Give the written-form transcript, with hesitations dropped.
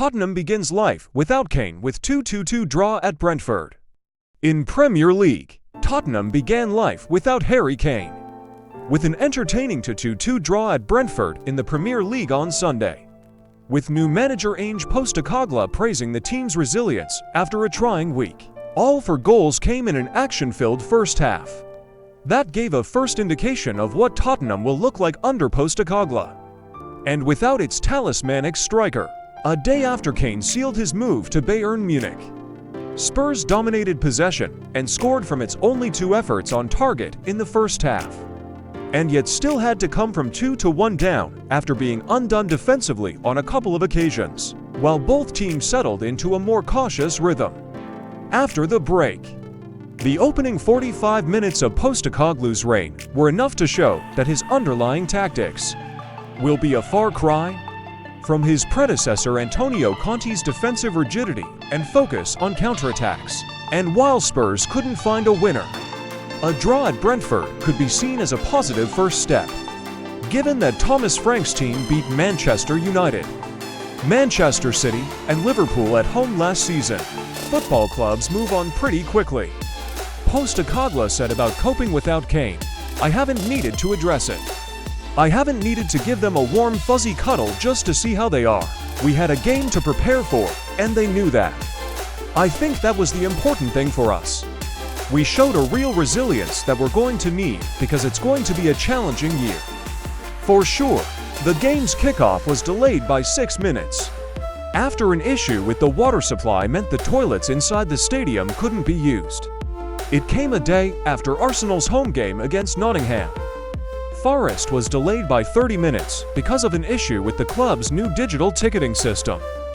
Tottenham begins life without Kane with 2-2 draw at Brentford. In Premier League, Tottenham began life without Harry Kane, with an entertaining 2-2 draw at Brentford in the Premier League on Sunday, with new manager Ange Postecoglou praising the team's resilience after a trying week. All four goals came in an action-filled first half. That gave a first indication of what Tottenham will look like under Postecoglou. And without its talismanic striker, a day after Kane sealed his move to Bayern Munich, Spurs dominated possession and scored from its only two efforts on target in the first half, and yet still had to come from 2-1 down after being undone defensively on a couple of occasions, while both teams settled into a more cautious rhythm. After the break, the opening 45 minutes of Postecoglou's reign were enough to show that his underlying tactics will be a far cry from his predecessor Antonio Conte's defensive rigidity and focus on counterattacks. And while Spurs couldn't find a winner, a draw at Brentford could be seen as a positive first step, given that Thomas Frank's team beat Manchester United, Manchester City, and Liverpool at home last season. Football clubs move on pretty quickly. Postecoglou said about coping without Kane, "I haven't needed to address it. I haven't needed to give them a warm, fuzzy cuddle just to see how they are. We had a game to prepare for, and they knew that. I think that was the important thing for us. We showed a real resilience that we're going to need because it's going to be a challenging year." For sure, the game's kickoff was delayed by 6 minutes, after an issue with the water supply meant the toilets inside the stadium couldn't be used. It came a day after Arsenal's home game against Nottingham Forest was delayed by 30 minutes because of an issue with the club's new digital ticketing system.